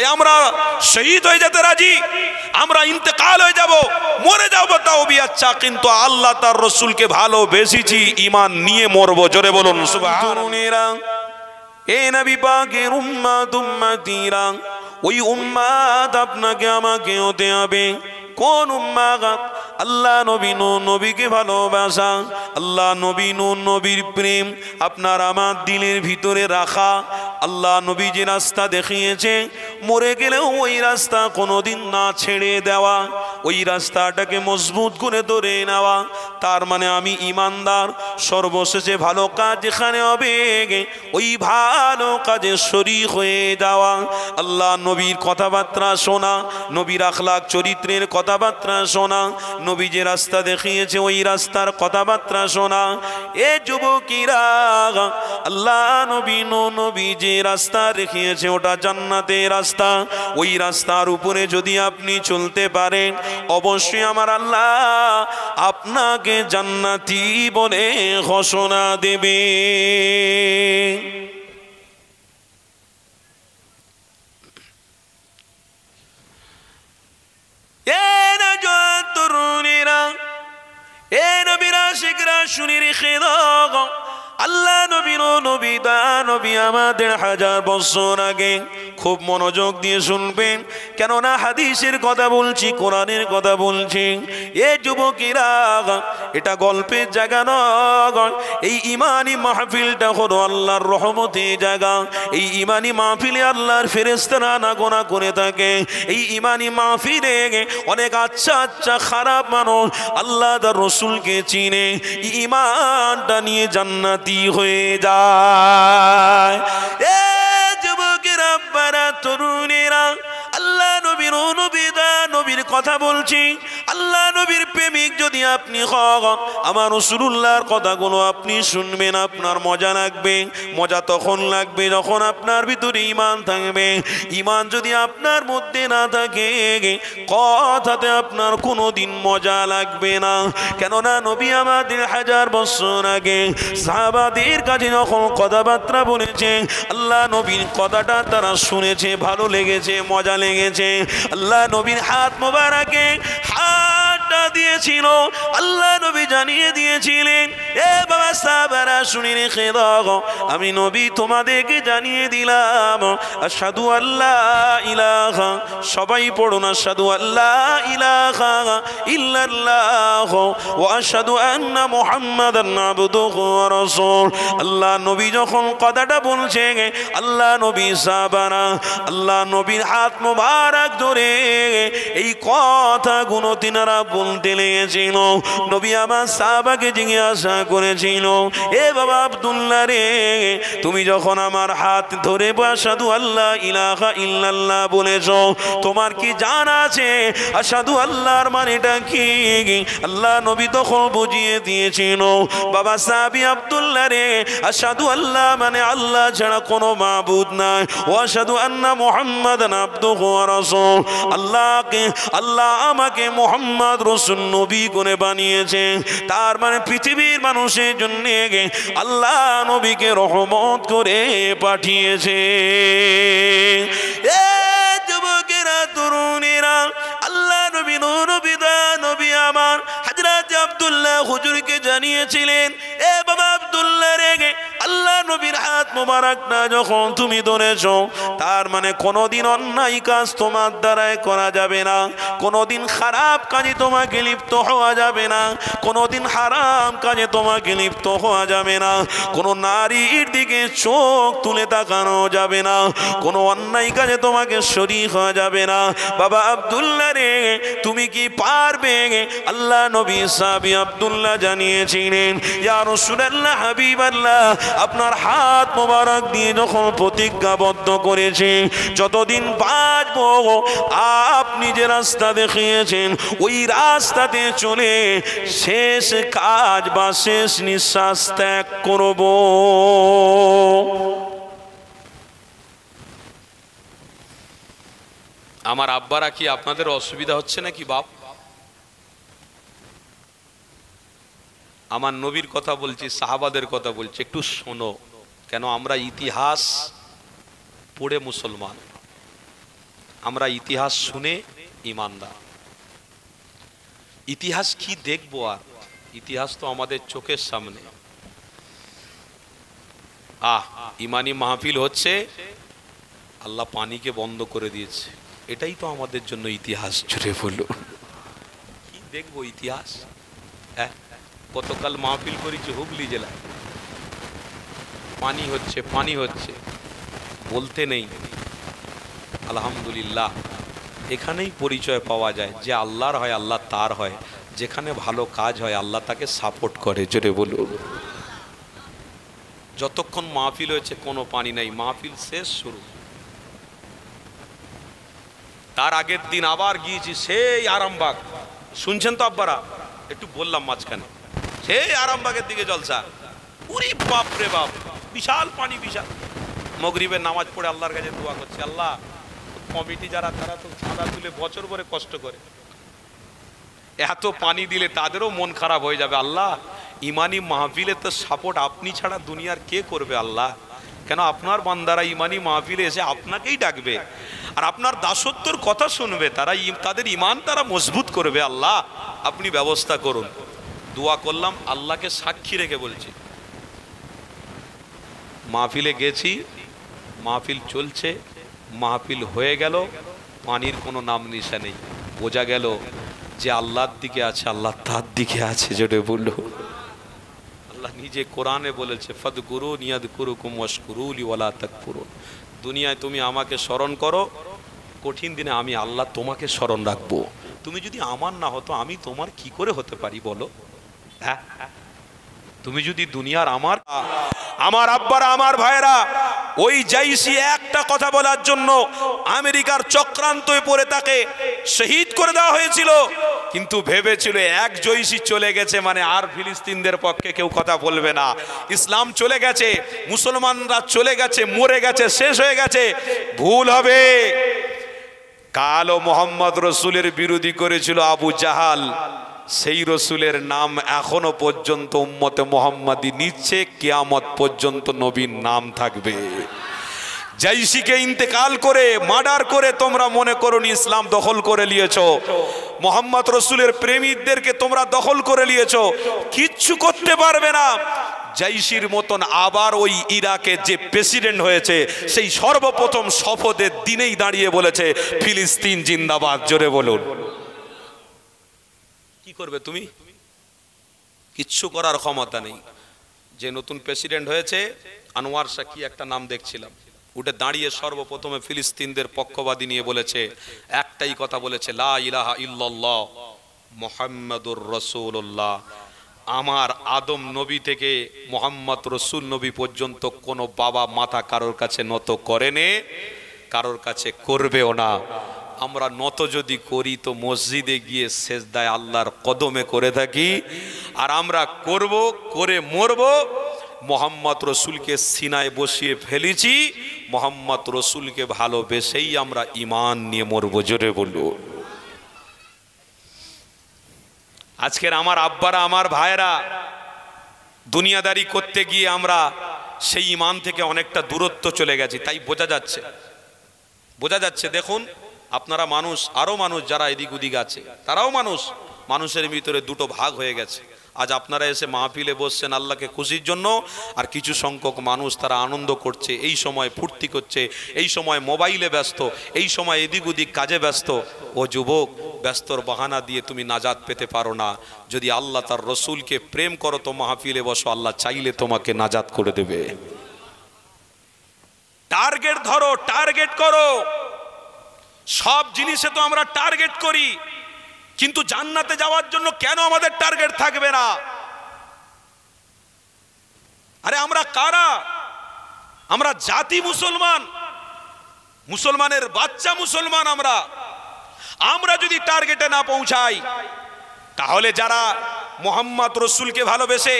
তাই আমরা শহীদ হয়ে যেতে রাজি, আমরা ইন্তেকাল হয়ে যাব, মরে যাব, তাও বি আচ্ছা, কিন্তু আল্লাহ তার রসুলকে ভালোবেসেছি, ঈমান নিয়ে মরবো। জোরে বলুন সুবহানাল্লাহ। এ নবী পাকের উম্মত উম্মতিরা, ওই উম্মত আপনাকে আমাকে হতে হবে। কোন উম্মত? আল্লাহ নবী নূহ নবীকে ভালোবাসা, আল্লাহ নবী নূহ নবীর প্রেম আপনার আমার দিলের ভিতরে রাখা। আল্লাহ নবী যে রাস্তা দেখিয়েছে, মরে গেলেও ওই রাস্তা কোনোদিন না ছেড়ে দেওয়া, ওই রাস্তাটাকে মজবুত করে ধরে নেওয়া। তার মানে আমি ইমানদার। সর্বশেষে ভালো কাজ যেখানে হবে, ওই ভালো কাজে শরীক হয়ে যাওয়া। আল্লাহ নবীর কথাবার্তা শোনা, নবীর আখলাক চরিত্রের কথাবার্তা শোনা, নবী যে রাস্তা দেখিয়েছে ওই রাস্তার কথাবার্তা শোনা। এ যুবকেরা, আল্লাহ নবী নূহ নবী যে রাস্তা দেখিয়েছে ওটা জান্নাতের রাস্তা। ওই রাস্তার উপরে যদি আপনি চলতে পারেন, অবশ্যই আমার আল্লাহ আপনাকে জান্নাতি বলে ঘোষণা দেবে। এ নবীর আশিকরা শুনে রেখে দাও, আল্লাহ নবী নবী দা নবী আমাদের 1000 বছর আগে। খুব মনোযোগ দিয়ে শুনবেন, কেননা হাদিসের কথা বলছি, কোরআনের কথা বলছি। এ যুবকেরা, এটা গল্পের জায়গা নয়। এই ইমানি মাহফিলটা হলো আল্লাহর রহমতের জায়গা। এই ইমানি মাহফিলে আল্লাহর ফেরেশতারা আনাগোনা করে থাকে। এই ইমানি মাহফিলে অনেক আচ্ছা আচ্ছা খারাপ মানুষ আল্লাহ তার রসুলকে চিনে, ইমানটা নিয়ে জান্নাতি হয়ে যায়। এ যুবকেরা, বারা তরুণেরা, আল্লাহ নবীর নবীর কথা বলছি। আল্লাহ নবীর প্রেমিক যদি আপনি হন, আমার রাসূলুল্লাহর কথাগুলো আপনি শুনবেন, আপনার মজা লাগবে। মজা তখন লাগবে যখন আপনার ভিতরে ঈমান থাকবে। ঈমান যদি আপনার মধ্যে না থাকে, কথাতে আপনার কোনোদিন মজা লাগবে না। কেননা নবী আমাদের 1000 বছর আগে সাহাবাদের কাছে যখন কথাবার্তা বলেছে, আল্লাহ নবীর কথাটা তারা শুনেছে, ভালো লেগেছে, মজা লেগেছে। আল্লাহ নবীর হাত মোবারকে হাতটা দিয়েছিল, আল্লাহ নবী জানিয়ে দিয়েছিলেন, এ বাবা সাহাবারা শুনে রেখে দাও, আমি নবী তোমাদেরকে জানিয়ে দিলাম, আশহাদু আল্লা ইলাহা, সবাই পড়ুন, আশহাদু আল্লা ইলাহা ইল্লাল্লাহ ওয়া আশহাদু আন্না মুহাম্মাদান আবদুহু ওয়া রাসূল। আল্লাহ নবী যখন কথাটা বলছে, আল্লাহ নবী সাহাবারা আল্লাহ নবীর হাত মোবারক ধরে এই কথাগুলো তিনারা বলতে লেগেছিল। নবী আমার সাহাবাকে জিজ্ঞাসা করেছিল, এ বাবা আব্দুল্লাহ রে, তুমি যখন আমার হাত ধরে আশহাদু আল্লাহ ইলাহা ইল্লাল্লাহ বলেছো, তোমার কি জানা আছে আশহাদু আল্লাহর মানেটা কি? আল্লাহ নবী তখন বুঝিয়ে দিয়েছিল, বাবা সাহাবী আব্দুল্লাহ রে, আশহাদু আল্লাহ মানে আল্লাহ ছাড়া কোনো মাবুদ নাই, ওয়া আশহাদু আন্না মুহাম্মাদান আবদুহু ওয়া রাসূল। আল্লাহ আমাকে মুহাম্মদ রাসূল নবী করে বানিয়েছে। তার মানে পৃথিবীর মানুষের জন্য আল্লাহ নবীকে রহমত করে পাঠিয়েছে। এ যুবকেরা, তরুণেরা, আল্লাহ নবী নবী আমার হযরত আব্দুল্লাহ হুজুরকে জানিয়েছিলেন, এ বাবা আব্দুল্লাহ রে, আল্লাহ নবীর হাত মোবারকটা যখন তুমি ধরেছো, তার মানে কোনোদিন অন্যায় কাজ তোমার দ্বারাই করা যাবে না, কোনোদিন খারাপ কাজে তোমাকে লিপ্ত হওয়া যাবে না, কোনোদিন হারাম কাজে তোমাকে লিপ্ত হওয়া যাবে না, কোনো নারীর দিকে চোখ তুলে তাকানো যাবে না, কোনো অন্যায় কাজে তোমাকে শরীক হওয়া যাবে না। বাবা আব্দুল্লাহ রে, তুমি কি পারবে? আল্লাহ নবী সাহাবী আব্দুল্লাহ জানিয়েছিলেন, ইয়া রাসূলুল্লাহ, হাবিবাল্লাহ, আপনার হাত মোবারক দিয়ে যখন প্রতিজ্ঞাবদ্ধ করেছে, যতদিন বাঁচবো আপনি যে রাস্তা দেখিয়েছেন ওই রাস্তাতে চলে শেষ কাজ বা শেষ নিঃশ্বাস ত্যাগ করব। আমার আব্বারা কি আপনাদের অসুবিধা হচ্ছে নাকি বাপ? আমার নবীর কথা বলছি, সাহাবাদের কথা বলছি, একটু শোনো। কেন আমরা ইতিহাস পড়ে মুসলমান, আমরা ইতিহাস শুনে ইমানদার। ইতিহাস কি দেখবো আর, ইতিহাস তো আমাদের চোখের সামনে। ইমানি মাহফিল হচ্ছে, আল্লাহ পানিকে বন্ধ করে দিয়েছে, এটাই তো আমাদের জন্য ইতিহাস। জুড়ে বলো, কি দেখবো ইতিহাস? হ্যাঁ, গতকাল মাহফিল করেছি হুগলি জেলায়, পানি হচ্ছে, পানি হচ্ছে, বলতে নেই। আলহামদুলিল্লাহ, এখানেই পরিচয় পাওয়া যায় যে আল্লাহর হয়, আল্লাহ তার হয়। যেখানে ভালো কাজ হয় আল্লাহ তাকে সাপোর্ট করে। জোরে বলুন। যতক্ষণ মাহফিল হয়েছে কোনো পানি নাই, মাহফিল শেষ শুরু। তার আগের দিন আবার গিয়েছি সেই আরামবাগ, শুনছেন তো আব্বারা? একটু বললাম মাঝখানে, সেই আরামবাগের দিকে জলসা। উরি বাপ রে বাপ, বিশাল পানি, বিশাল। মগরিবের নামাজ পড়ে আল্লাহর কাছে দোয়া করছে, আল্লাহ কমিটি যারা, তারা তো চাঁদা তুলে বছর ভরে কষ্ট করে, এত পানি দিলে তাদেরও মন খারাপ হয়ে যাবে। আল্লাহ, ইমানি মাহফিলে তো সাপোর্ট আপনি ছাড়া দুনিয়ার কে করবে আল্লাহ? কেন আপনার বান্দারা ইমানি মাহফিলে এসে আপনাকেই ডাকবে আর আপনার দাসত্বর কথা শুনবে, তারা তাদের ইমান তারা মজবুত করবে। আল্লাহ আপনি ব্যবস্থা করুন। দোয়া করলাম, আল্লাহকে সাক্ষী রেখে বলছি। মাহফিলে গেছি, মাহফিল চলছে, মাহফিল হয়ে গেল, পানির কোনো নাম নিশা নেই। বোঝা গেল যে আল্লাহর দিকে আছে, আল্লাহ তার দিকে আছে। যেটা বললো আল্লাহ নিজে কোরআনে বলেছে, ফাদকুরুনি আযকুরুকুম ওয়াশকুরুলি ওয়ালা তাকফুরুন। দুনিয়ায় তুমি আমাকে স্মরণ করো, কঠিন দিনে আমি আল্লাহ তোমাকে স্মরণ রাখবো। তুমি যদি আমার না হতো আমি তোমার কি করে হতে পারি বলো? হ্যাঁ, তুমি যদি দুনিয়ার আমার আব্বারা, আমার ভাইরা, ওই জাইসি একটা কথা বলার জন্য আমেরিকার চক্রান্তয়ে পড়ে তাকে শহীদ করে দেওয়া হয়েছিল। কিন্তু ভেবেছিল এক জৈসি চলে গেছে মানে আর ফিলিস্তিনদের পক্ষে কেউ কথা বলবে না, ইসলাম চলে গেছে, মুসলমানরা চলে গেছে, মরে গেছে, শেষ হয়ে গেছে। ভুল হবে। কালো মোহাম্মদ রসুলের বিরোধী করেছিল আবু জাহাল, সেই রসুলের নাম এখনো পর্যন্ত উম্মতে মুহাম্মাদি নিচ্ছে, কিয়ামত পর্যন্ত নবীর নাম থাকবে। জাইসিকে ইন্তেকাল করে, মার্ডার করে তোমরা মনে করো ইসলাম দখল করে নিয়েছো, মোহাম্মদ রসুলের প্রেমিকদেরকে তোমরা দখল করে নিয়েছো, কিচ্ছু করতে পারবে না। জাইসির মতন আবার ওই ইরাকে যে প্রেসিডেন্ট হয়েছে, সেই সর্বপ্রথম শপথের দিনেই দাঁড়িয়ে বলেছে ফিলিস্তিন জিন্দাবাদ। জোরে বলুন। কি করবে তুমি? কিচ্ছু করার ক্ষমতা নেই। যে নতুন প্রেসিডেন্ট হয়েছে, আনোয়ার শাহ কি একটা নাম দেখছিলাম, উঠে দাঁড়িয়ে সর্বপ্রথমে ফিলিস্তিনদের পক্ষবাদী নিয়ে বলেছে, একটাই কথা বলেছে, লা ইলাহা ইল্লাল্লাহ মুহাম্মাদুর রাসূলুল্লাহ। আমার আদম নবী থেকে মুহাম্মদ রসুল নবী পর্যন্ত কোনো বাবা মাথা কারোর কাছে নত করেনি, কারোর কাছে করবেও না। আমরা নত যদি করি তো মসজিদে গিয়ে সেজদায় আল্লাহর কদমে করে থাকি, আর আমরা করব, করে মরব। মোহাম্মদ রসুলকে সিনায় বসিয়ে ফেলেছি, মোহাম্মদ রসুলকে ভালোবেসেই আমরা ঈমান নিয়ে মরব। জোরে বলবো। আজকের আমার আব্বারা, আমার ভাইরা, দুনিয়াদারি করতে গিয়ে আমরা সেই ঈমান থেকে অনেকটা দূরত্ব চলে গেছি। তাই বোঝা যাচ্ছে, বোঝা যাচ্ছে। দেখুন আপনারা মানুষ, আরো মানুষ যারা এদিক ওদিক আছে, তারাও মানুষ, মানুষের ভিতরে দুটো ভাগ হয়ে গেছে। আজ আপনারা এসে মাহফিলে বসছেন আল্লাহকে খুশির জন্য, আর কিছু সংখ্যক মানুষ তারা আনন্দ করছে, এই সময় ফুর্তি করছে, এই সময় মোবাইলে ব্যস্ত, এই সময় এদিক ওদিক কাজে ব্যস্ত। ও যুবক, ব্যস্তর বাহানা দিয়ে তুমি নাজাত পেতে পারো না। যদি আল্লাহ তার রসুলকে প্রেম করো তো মাহফিলে বসো, আল্লাহ চাইলে তোমাকে নাজাত করে দেবে। টার্গেট ধরো, টার্গেট করো। সব জিনিসে তো আমরা টার্গেট করি, কিন্তু জান্নাতে যাওয়ার জন্য কেন আমাদের টার্গেট থাকবে না? আরে আমরা কারা? আমরা জাতি মুসলমান, মুসলমানের বাচ্চা মুসলমান। আমরা যদি টার্গেটে না পৌঁছাই, তাহলে যারা মোহাম্মদ রসুলকে ভালোবেসে,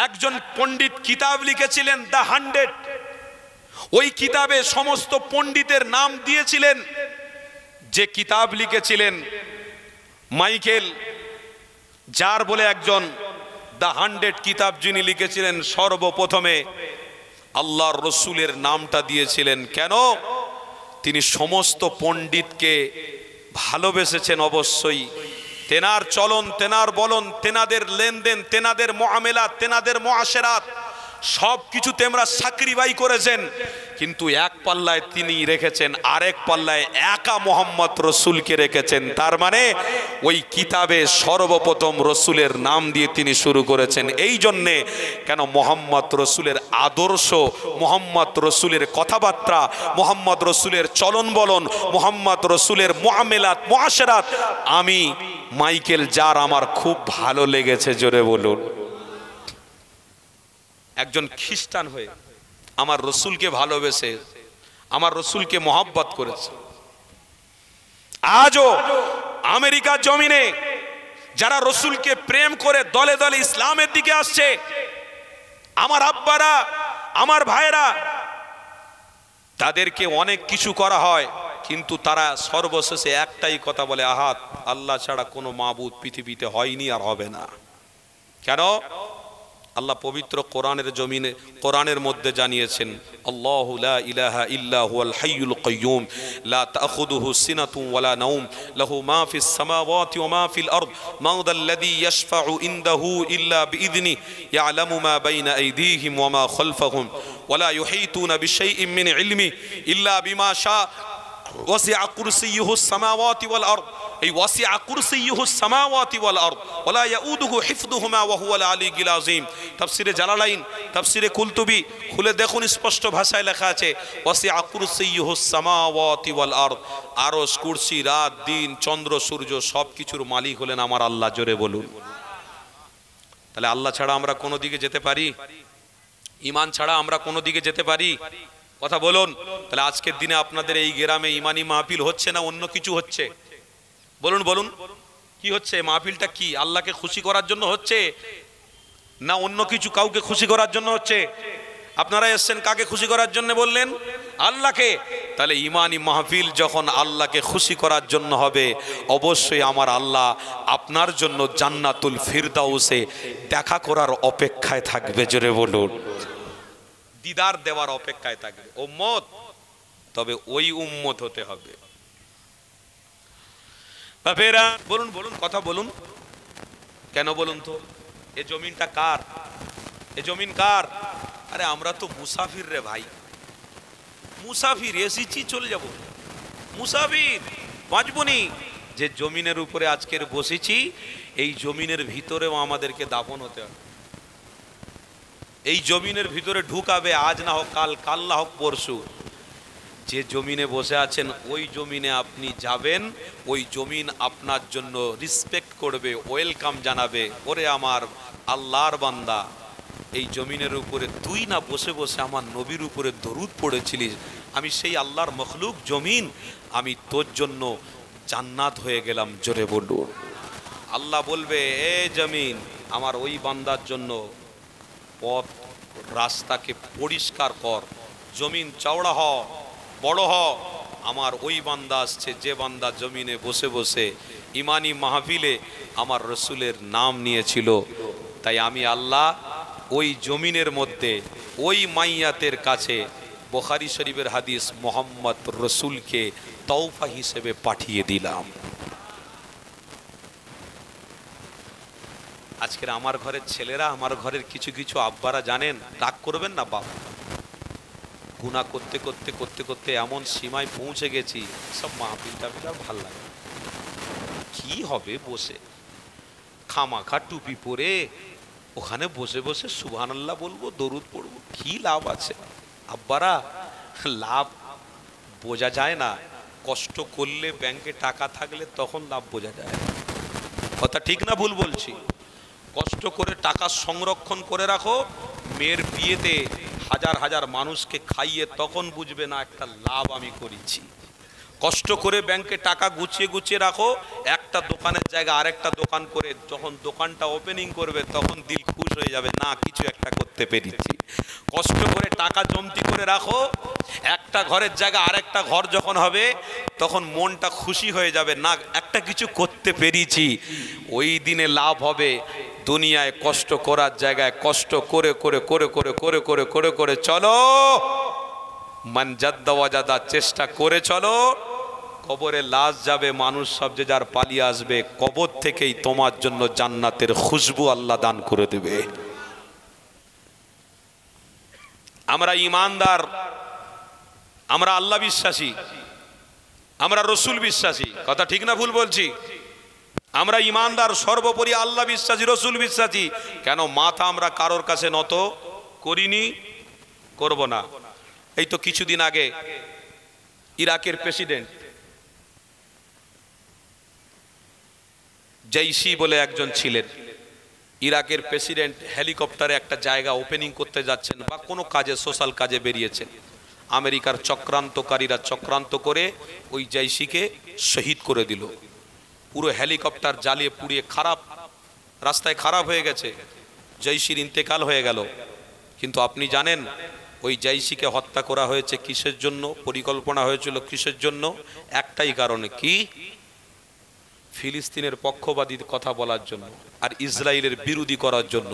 একজন পণ্ডিত কিতাব লিখেছিলেন দ্য 100, ওই কিতাবে সমস্ত পণ্ডিতের নাম দিয়েছিলেন। যে কিতাব লিখেছিলেন মাইকেল জার বলে একজন, দ্য 100 কিতাব যিনি লিখেছিলেন, সর্বপ্রথমে আল্লাহর রসুলের নামটা দিয়েছিলেন। কেন? তিনি সমস্ত পণ্ডিতকে ভালোবেসেছেন অবশ্যই। তেনার চলন, তেনার বলন, তেনাদের লেনদেন, তেনাদের মুআমেলাত, তেনাদের মুআশারাত সব কিছু তেমরা সাকরিফাই করেছেন, কিন্তু এক পাল্লায় তিনি রেখেছেন, আরেক পাল্লায় একা মোহাম্মদ রসুলকে রেখেছেন। তার মানে ওই কিতাবে সর্বপ্রথম রসুলের নাম দিয়ে তিনি শুরু করেছেন। এই জন্যে কেন মোহাম্মদ রসুলের আদর্শ, মোহাম্মদ রসুলের কথাবার্তা, মোহাম্মদ রসুলের চলন বলন, মোহাম্মদ রসুলের মুআমেলাত মুআশারাত আমি মাইকেল জার আমার খুব ভালো লেগেছে, জোরে বলুন। একজন খ্রিস্টান হয়ে আমার রসুলকে ভালোবেসে আমার রসুলকে মহব্বত করেছে। আজও আমেরিকার জমিনে যারা রসুলকে প্রেম করে দলে দলে ইসলামের দিকে আসছে, আমার আব্বারা, আমার ভাইরা, তাদেরকে অনেক কিছু করা হয়, কিন্তু তারা সর্বশেষে একটাই কথা বলে, আহাত আল্লাহ ছাড়া কোনো মাবুদ পৃথিবীতে হয়নি আর হবে না। কেন? আল্লাহ পবিত্র কোরআনের জমিনে, কোরআনের মধ্যে জানিয়েছেন, আল্লাহু লা ইলাহা ইল্লা হুয়াল হাইয়ুল কাইয়্যুম লা তাখুযুহু সিনাতুন ওয়ালা নাওম লাহু মা ফিস সামাওয়াতি ওয়া মা ফিল আরদ মান যাল্লাযী ইয়াশফাউ ইনদাহু ইল্লা বিইذনিহি ইয়ালামু মা বাইনা আইদিহিম ওয়া মা খালফাহুম ওয়া লা ইউহীতুনা বিশাইইন মিন ইলমিহি ইল্লা বিমা শা ওয়াসিআ কুরসিয়্যুহুস সামাওয়াতি ওয়াল আরদ। এই ওয়াসিআ কুরসিয়্যুহুস সামাওয়াতি ওয়াল আরদ ওয়া লা ইয়াউদুহু হিফযুহুমা ওয়া হুয়াল আলিয়্যুল আযীম। তাফসীরে জালালাইন, তাফসীরে কুলতুবি খুলে দেখুন, স্পষ্ট ভাষায় লেখা আছে ওয়াসিআ কুরসিয়্যুহুস সামাওয়াতি ওয়াল আরদ। আরশ, কুরসি, রাত, দিন, চন্দ্র, সূর্য সবকিছুর মালিক হলেন আমার আল্লাহ, জোরে বলুন। তাহলে আল্লাহ ছাড়া আমরা কোনো দিকে যেতে পারি? ঈমান ছাড়া আমরা কোনো দিকে যেতে পারি? কথা বলুন। তাহলে আজকের দিনে আপনাদের এই গ্রামে ইমানি মাহফিল হচ্ছে না অন্য কিছু হচ্ছে? বলুন বলুন, কি হচ্ছে? মাহফিলটা কি আল্লাহকে খুশি করার জন্য হচ্ছে না অন্য কিছু কাউকে খুশি করার জন্য হচ্ছে? আপনারা এসেছেন কাকে খুশি করার জন্য বললেন? আল্লাহকে। তাহলে ইমানি মাহফিল যখন আল্লাহকে খুশি করার জন্য হবে, অবশ্যই আমার আল্লাহ আপনার জন্য জান্নাতুল ফিরদাউসে দেখা করার অপেক্ষায় থাকবে, জোরে বলুন। দিদার দেওয়ার অপেক্ষায় থাকবে উম্মত। তবে ওই উম্মত হতে হবে। বাপেরা বলুন বলুন, কথা বলুন। কেন বলুন তো? এ জমিনটা কার? এ জমিন কার? আরে আমরা তো মুসাফির রে ভাই, মুসাফির। এসেছি চলে যাব, মুসাফির, বাঁচবনি। যে জমিনের উপরে আজকের বসেছি, এই জমিনের ভিতরেও আমাদেরকে দাফন হতে হবে। এই জমিনের ভিতরে ঢুকাবে আজ না হোক কাল, কাল না হোক পরশু। যে জমিনে বসে আছেন ওই জমিনে আপনি যাবেন, ওই জমিন আপনার জন্য রিসপেক্ট করবে, ওয়েলকাম জানাবে। ওরে আমার আল্লাহর বান্দা, এই জমিনের উপরে তুই না বসে বসে আমার নবীর উপরে দরুদ পড়েছিলিস, আমি সেই আল্লাহর মখলুক জমিন, আমি তোর জন্য জান্নাত হয়ে গেলাম, জোরে বলুন। আল্লাহ বলবে, এ জমিন আমার ওই বান্দার জন্য পথ রাস্তাকে পরিষ্কার কর, জমিন চওড়া হ, বড় হ। আমার ওই বান্দা আসছে যে বান্দা জমিনে বসে বসে ইমানি মাহফিলে আমার রসুলের নাম নিয়েছিল। তাই আমি আল্লাহ ওই জমিনের মধ্যে ওই মাইয়াতের কাছে বুখারী শরীফের হাদিস মোহাম্মদ রসুলকে তওফা হিসেবে পাঠিয়ে দিলাম। আজকের আমার ঘরের ছেলেরা, আমার ঘরের কিছু কিছু আব্বারা জানেন, রাগ করবেন না বাবা, গুনাহ করতে করতে করতে করতে এমন সীমায় পৌঁছে গেছি, সব মাহফিলটা আর ভাল লাগে। কি হবে বসে খামাখা টুপি পরে ওখানে বসে বসে সুবহানাল্লাহ বলবো, দরুদ পড়বো, কি লাভ আছে? আব্বারা, লাভ বোঝা যায় না, কষ্ট করলে ব্যাংকে টাকা থাকলে তখন লাভ বোঝা যায়। কথা ঠিক না ভুল বলছি? কষ্ট করে টাকা সংরক্ষণ করে রাখো, মেয়ের বিয়েতে হাজার হাজার মানুষকে খাইয়ে তখন বুঝবে না একটা লাভ আমি করেছি। কষ্ট করে ব্যাংকে টাকা গুছিয়ে গুছিয়ে রাখো, একটা দোকানের জায়গা আরেকটা দোকান করে যখন দোকানটা ওপেনিং করবে তখন দিল খুশ হয়ে যাবে, না কিছু একটা করতে পেরেছি। কষ্ট করে টাকা জমতি করে রাখো, একটা ঘরের জায়গা আরেকটা ঘর যখন হবে তখন মনটা খুশি হয়ে যাবে, না একটা কিছু করতে পেরেছি। ওই দিনে লাভ হবে। দুনিয়ায় কষ্ট করার জায়গায় কষ্ট করে করে করে করে করে করে করে করে চলো, মান জাদ্দা ওয়াজাদা, চেষ্টা করে চলো। কবরে লাশ যাবে, মানুষ সব যে যার পালিয়ে আসবে, কবর থেকেই তোমার জন্য জান্নাতের খুশবু আল্লাহ দান করে দেবে। আমরা ইমানদার, আমরা আল্লাহ বিশ্বাসী, আমরা রসুল বিশ্বাসী। কথা ঠিক না ভুল বলছি? আমরা ইমানদার, সর্বোপরি আল্লাহ বিশ্বাসী, রসুল বিশ্বাসী। কেন মাথা আমরা কারোর কাছে নত করিনি, করব না। এই তো কিছুদিন আগে ইরাকের প্রেসিডেন্ট জৈসি বলে একজন ছিলেন। ইরাকের প্রেসিডেন্ট হেলিকপ্টারে একটা জায়গা ওপেনিং করতে যাচ্ছেন বা কোনো কাজে, সোশ্যাল কাজে বেরিয়েছেন। আমেরিকার চক্রান্তকারীরা চক্রান্ত করে ওই জৈসিকে শহীদ করে দিল। পুরো হেলিকপ্টার জ্বালিয়ে পুড়িয়ে খারাপ, রাস্তায় খারাপ হয়ে গেছে, জৈসির ইন্তেকাল হয়ে গেল। কিন্তু আপনি জানেন ওই জৈসিকে হত্যা করা হয়েছে কিসের জন্য? পরিকল্পনা হয়েছিল কিসের জন্য? একটাই কারণে, কি? ফিলিস্তিনের পক্ষবাদীর কথা বলার জন্য আর ইসরায়েলের বিরোধী করার জন্য।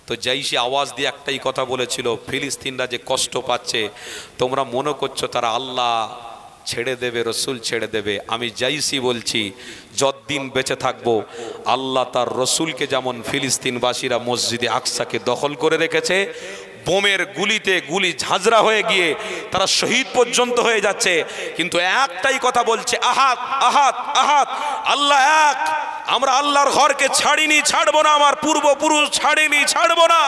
তো জৈসি আওয়াজ দিয়ে একটাই কথা বলেছিল, ফিলিস্তিনরা যে কষ্ট পাচ্ছে, তোমরা মনে করছো তারা আল্লাহ ছেড়ে দেবে, রসুল ছেড়ে দেবে। আমি জৈসি বলছি, যতদিন বেঁচে থাকবো আল্লাহ তার রসুলকে যেমন ফিলিস্তিনবাসীরা মসজিদে আকসাকে দখল করে রেখেছে, বোমের গুলিতে গুলি ঝাঁঝরা হয়ে গিয়ে তারা শহীদ পর্যন্ত হয়ে যাচ্ছে, কিন্তু একটাই কথা বলছে, আহাদ আহাদ আহাদ, আল্লাহ এক। আমরা আল্লাহর ঘরকে ছাড়িনি, ছাড়বো না, আমার পূর্বপুরুষ ছাড়িনি, ছাড়বো না।